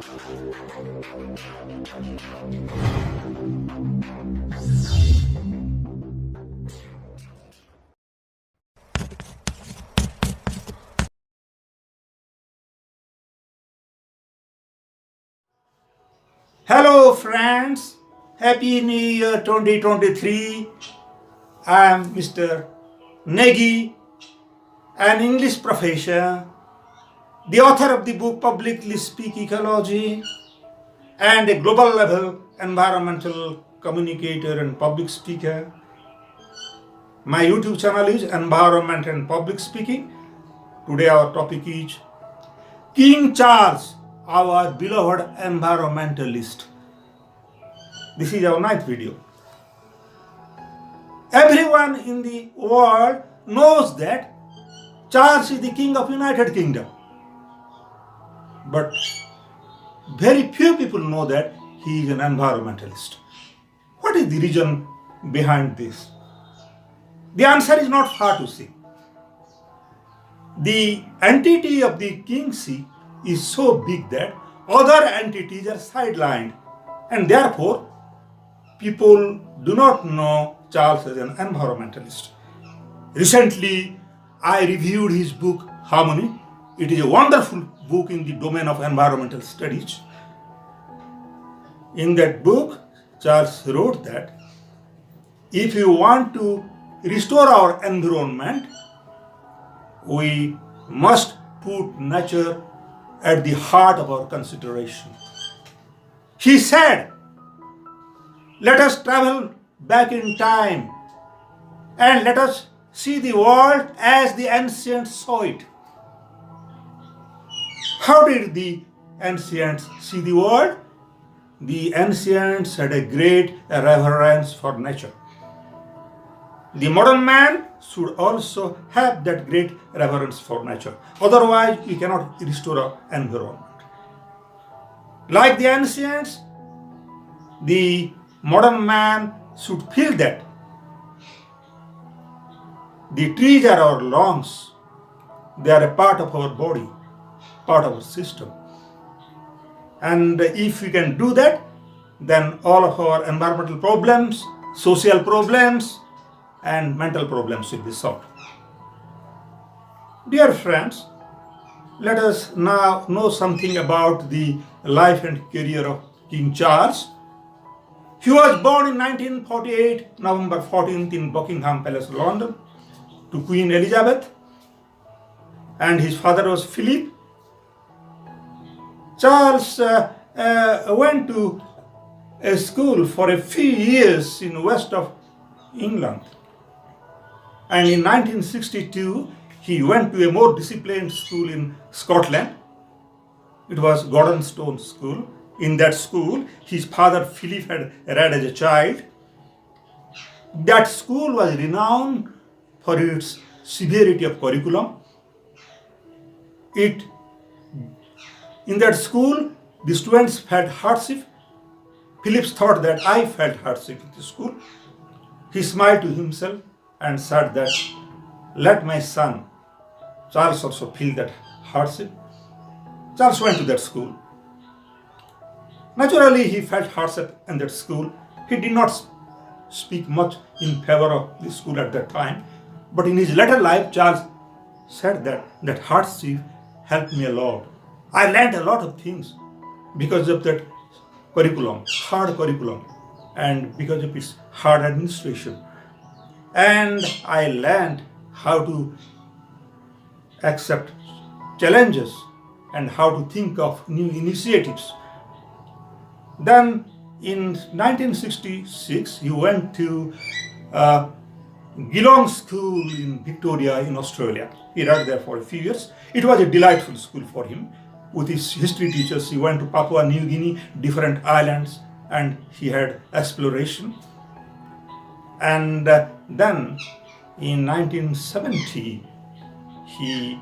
Hello friends, Happy New Year 2023. I am Mr. Negi, an English professor, the author of the book Publicly Speak Ecology, and a global level environmental communicator and public speaker. My YouTube channel is Environment and Public Speaking. Today our topic is King Charles, our beloved environmentalist. This is our ninth video. Everyone in the world knows that Charles is the king of United Kingdom. But very few people know that he is an environmentalist. What is the reason behind this? The answer is not far to see. The entity of the kingship is so big that other entities are sidelined, and therefore people do not know Charles as an environmentalist. Recently, I reviewed his book Harmony. It is a wonderful book in the domain of environmental studies. In that book, Charles wrote that if you want to restore our environment, we must put nature at the heart of our consideration. He said, let us travel back in time and let us see the world as the ancients saw it. How did the ancients see the world? The ancients had a great reverence for nature. The modern man should also have that great reverence for nature. Otherwise, we cannot restore our environment. Like the ancients, the modern man should feel that the trees are our lungs. They are a part of our body, part of our system. And if we can do that, then all of our environmental problems, social problems, and mental problems will be solved. Dear friends, let us now know something about the life and career of King Charles. He was born in 1948, November 14th in Buckingham Palace, London, to Queen Elizabeth, and his father was Philip. Charles went to a school for a few years in west of England. And in 1962, he went to a more disciplined school in Scotland. It was Gordonstone School. In that school, his father Philip had read as a child. That school was renowned for its severity of curriculum. In that school, the students felt hardship. Philip thought that I felt hardship in the school. He smiled to himself and said that, let my son Charles also feel that hardship. Charles went to that school. Naturally, he felt hardship in that school. He did not speak much in favor of the school at that time. But in his later life, Charles said that hardship helped me a lot. I learned a lot of things because of that curriculum, hard curriculum, and because of its hard administration. And I learned how to accept challenges and how to think of new initiatives. Then in 1966, he went to Geelong School in Victoria in Australia. He read there for a few years. It was a delightful school for him. With his history teachers, he went to Papua New Guinea, different islands, and he had exploration. And then in 1970, he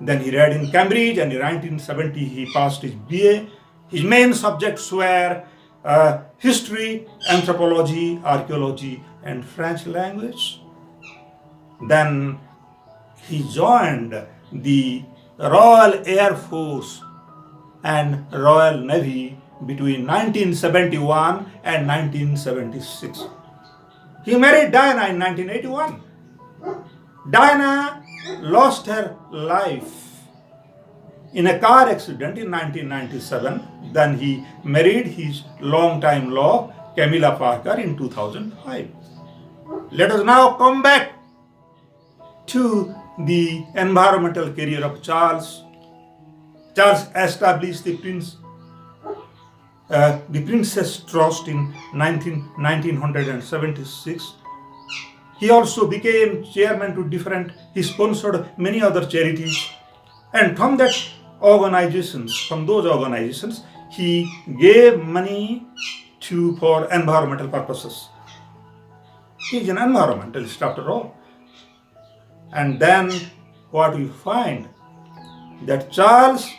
read in Cambridge, and in 1970 he passed his BA. His main subjects were history, anthropology, archaeology, and French language. Then he joined the Royal Air Force and Royal Navy between 1971 and 1976. He married Diana in 1981. Diana lost her life in a car accident in 1997. Then he married his longtime love, Camilla Parker, in 2005. Let us now come back to the environmental career of Charles. Charles established the Princess Trust in 1976. He also became chairman to he sponsored many other charities. And from those organizations, he gave money for environmental purposes. He is an environmentalist after all. And then what we find that Charles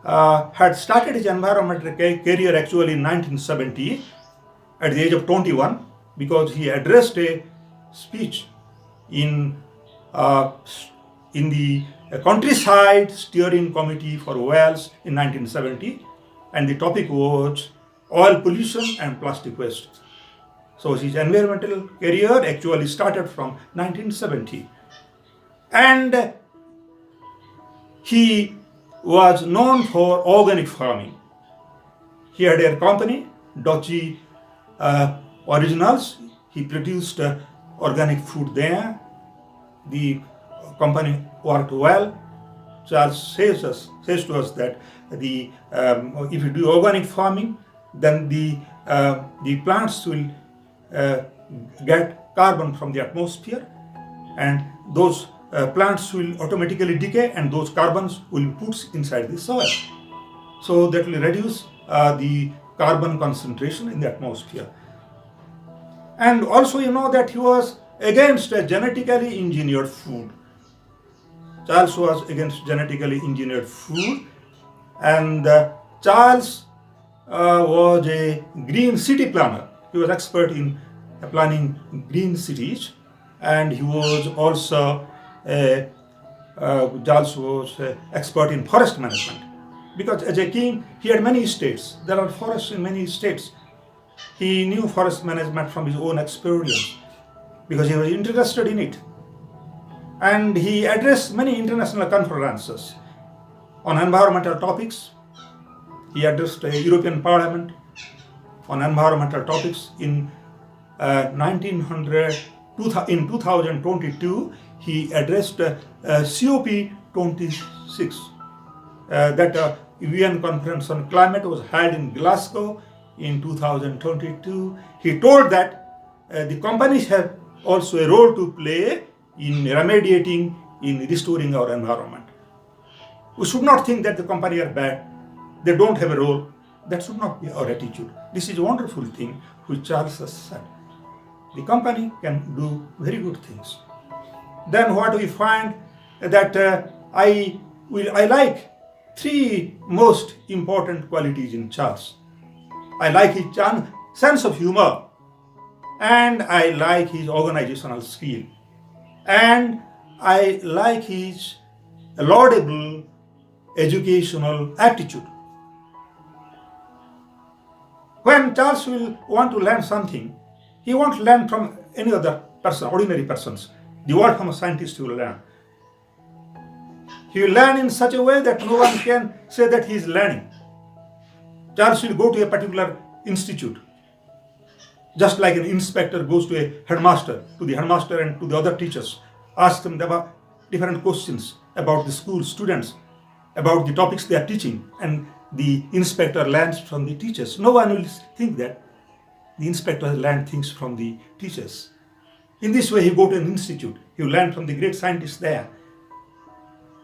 had started his environmental career actually in 1970 at the age of 21, because he addressed a speech in the countryside steering committee for Wales in 1970, and the topic was oil pollution and plastic waste. So his environmental career actually started from 1970. And he was known for organic farming. He had a company, Dutchy Originals. He produced organic food there. The company worked well. Charles says to us that if you do organic farming, then the plants will get carbon from the atmosphere, and those plants will automatically decay, and those carbons will be put inside the soil. So that will reduce the carbon concentration in the atmosphere. And also, you know that he was against genetically engineered food. Charles was against genetically engineered food, and Charles was a green city planner. He was expert in planning green cities, and he was also Charles was expert in forest management, because as a king he had many estates. There are forests in many states. He knew forest management from his own experience because he was interested in it. And he addressed many international conferences on environmental topics. He addressed a European Parliament on environmental topics in 2022. He addressed COP26. That UN Conference on Climate was held in Glasgow in 2022. He told that the companies have also a role to play in remediating, in restoring our environment. We should not think that the company are bad, they don't have a role. That should not be our attitude. This is a wonderful thing which Charles has said. The company can do very good things. Then what we find that I like three most important qualities in Charles. I like his sense of humor, and I like his organizational skill, and I like his laudable educational aptitude. When Charles will want to learn something, he won't learn from any other person, ordinary persons. The world from a scientist will learn. He will learn in such a way that no one can say that he is learning. Charles will go to a particular institute, just like an inspector goes to a headmaster, to the headmaster and to the other teachers, ask them about different questions about the school students, about the topics they are teaching, and the inspector learns from the teachers. No one will think that the inspector has learned things from the teachers. In this way, he go to an institute. He will learn from the great scientists there.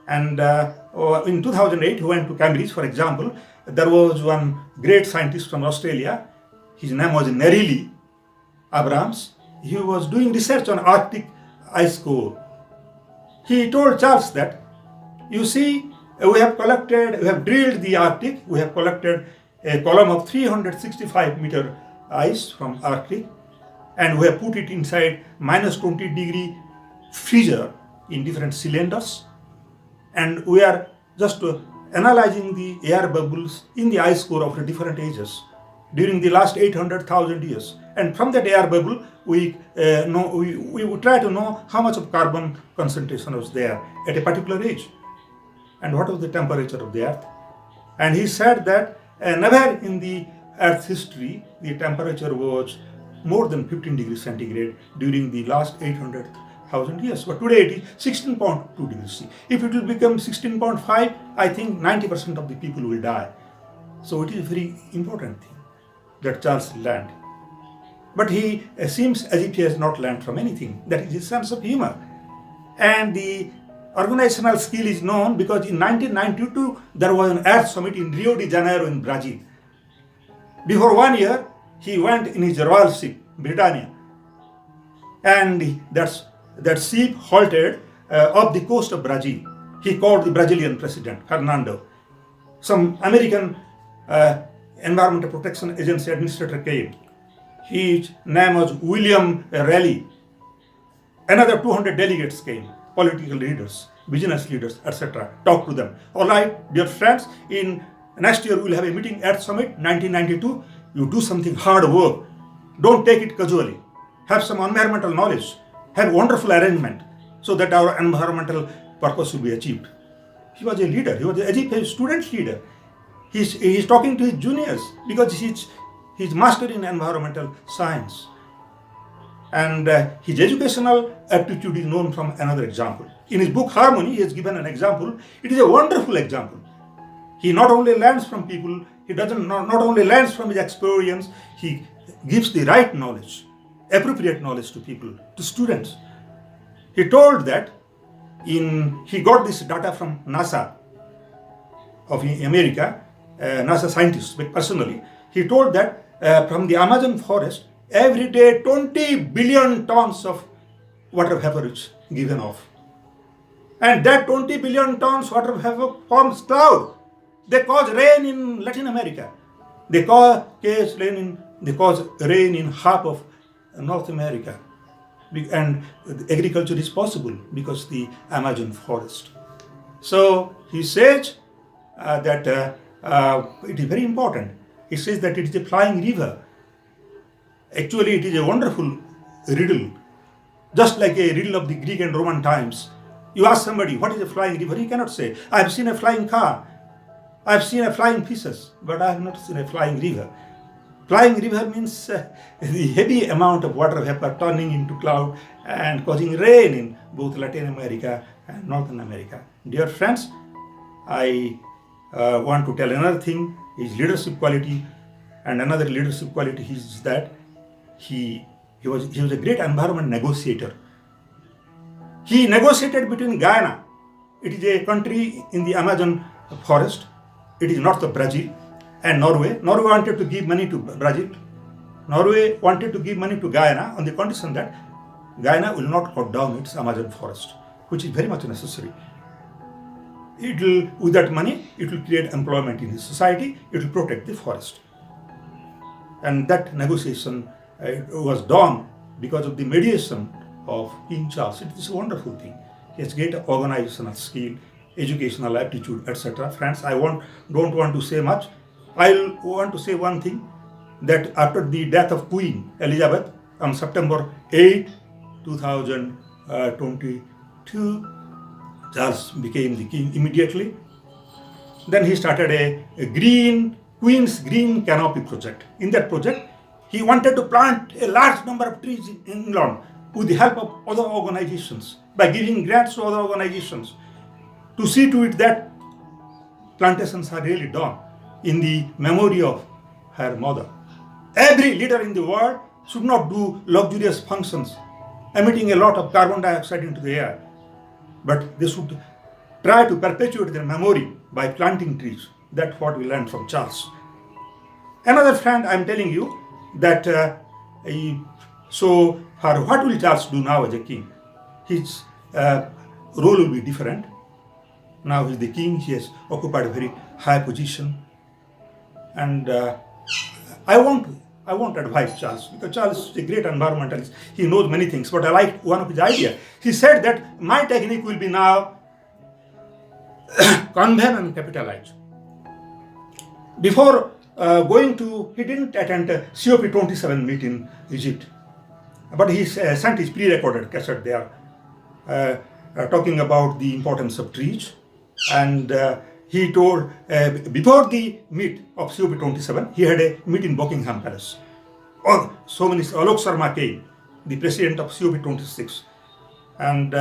And in 2008, he went to Cambridge, for example. There was one great scientist from Australia. His name was Negi Abrams. He was doing research on Arctic ice core. He told Charles that, you see, we have drilled the Arctic, we have collected a column of 365 meter ice from Arctic, and we have put it inside minus 20 degree freezer in different cylinders, and we are just analyzing the air bubbles in the ice core of the different ages during the last 800,000 years. And from that air bubble, we try to know how much of carbon concentration was there at a particular age and what was the temperature of the earth. And he said that never in the earth's history the temperature was more than 15 degrees centigrade during the last 800,000 years. But today it is 16.2 degrees C. If it will become 16.5, I think 90% of the people will die. So it is a very important thing that Charles learned. But he seems as if he has not learned from anything. That is his sense of humor. And the organizational skill is known because in 1992 there was an Earth Summit in Rio de Janeiro in Brazil. Before 1 year, he went in his royal ship, Britannia. And that ship halted off the coast of Brazil. He called the Brazilian president, Fernando. Some American Environmental Protection Agency administrator came. His name was William Raleigh. Another 200 delegates came, political leaders, business leaders, etc. Talk to them. All right, dear friends, in next year we will have a meeting at Summit 1992. You do something hard work. Don't take it casually. Have some environmental knowledge. Have wonderful arrangement so that our environmental purpose will be achieved. He was a leader. He was a student leader. He's talking to his juniors because he's master in environmental science. And his educational aptitude is known from another example. In his book Harmony, he has given an example. It is a wonderful example. He not only learns from people, he not only learns from his experience, he gives the right knowledge, appropriate knowledge to people, to students. He told that he got this data from NASA of America, NASA scientists, but personally. He told that from the Amazon forest, every day 20 billion tons of water vapor is given off. And that 20 billion tons water vapor forms cloud. They cause rain in Latin America. They cause rain in half of North America. And agriculture is possible because the Amazon forest. So he says that it is very important. He says that it is a flying river. Actually, it is a wonderful riddle. Just like a riddle of the Greek and Roman times. You ask somebody, what is a flying river? He cannot say, I have seen a flying car. I have seen a flying fishes, but I have not seen a flying river. Flying river means the heavy amount of water vapor turning into cloud and causing rain in both Latin America and Northern America. Dear friends, I want to tell another thing, his leadership quality, and another leadership quality is that he was a great environment negotiator. He negotiated between Guyana. It is a country in the Amazon forest. It is north of Brazil, and Norway. Norway wanted to give money to Brazil. Norway wanted to give money to Guyana on the condition that Guyana will not cut down its Amazon forest, which is very much necessary. With that money, it will create employment in his society. It will protect the forest. And that negotiation was done because of the mediation of King Charles. It is a wonderful thing. He has great organizational skill, educational aptitude, etc. Friends, I don't want to say much. I want to say one thing, that after the death of Queen Elizabeth on September 8, 2022, Charles became the king immediately. Then he started a Queen's Green Canopy project. In that project, he wanted to plant a large number of trees in England with the help of other organizations, by giving grants to other organizations, to see to it that plantations are really done in the memory of her mother. Every leader in the world should not do luxurious functions, emitting a lot of carbon dioxide into the air, but they should try to perpetuate their memory by planting trees. That's what we learned from Charles. Another friend, I'm telling you that so what will Charles do now as a king? His role will be different. Now he's the king. He has occupied a very high position, and I won't advise Charles, because Charles is a great environmentalist. He knows many things, but I like one of his ideas. He said that my technique will be now convene and capitalize. Before he didn't attend a COP27 meet in Egypt, but he sent his pre-recorded cassette there, talking about the importance of trees. And he told, before the meet of COP27, he had a meet in Buckingham Palace. So many, Alok Sharma came, the president of COP26, and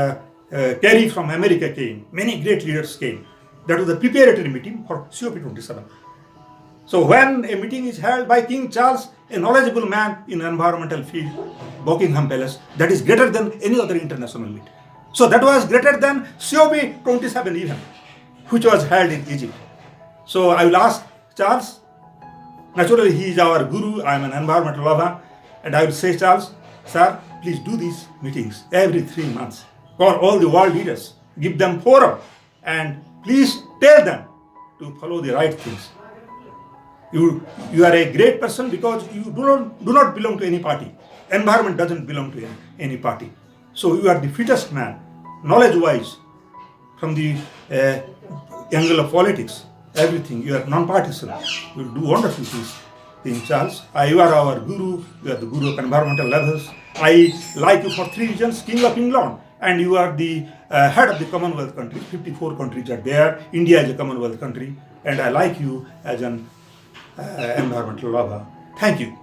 Kerry from America came, many great leaders came. That was the preparatory meeting for COP27. So when a meeting is held by King Charles, a knowledgeable man in environmental field, Buckingham Palace, that is greater than any other international meet. So that was greater than COP27 even, which was held in Egypt. So I will ask Charles, naturally he is our guru, I am an environmental lover, and I will say, Charles, sir, please do these meetings every 3 months for all the world leaders. Give them forum and please tell them to follow the right things. You are a great person because you do not belong to any party. Environment doesn't belong to any party. So you are the fittest man, knowledge-wise, from the angle of politics, everything. You are non-partisan. You will do wonderful things, Charles. You are our guru. You are the guru of environmental lovers. I like you for 3 reasons. King of England, and you are the head of the Commonwealth countries. 54 countries are there. India is a Commonwealth country, and I like you as an environmental lover. Thank you.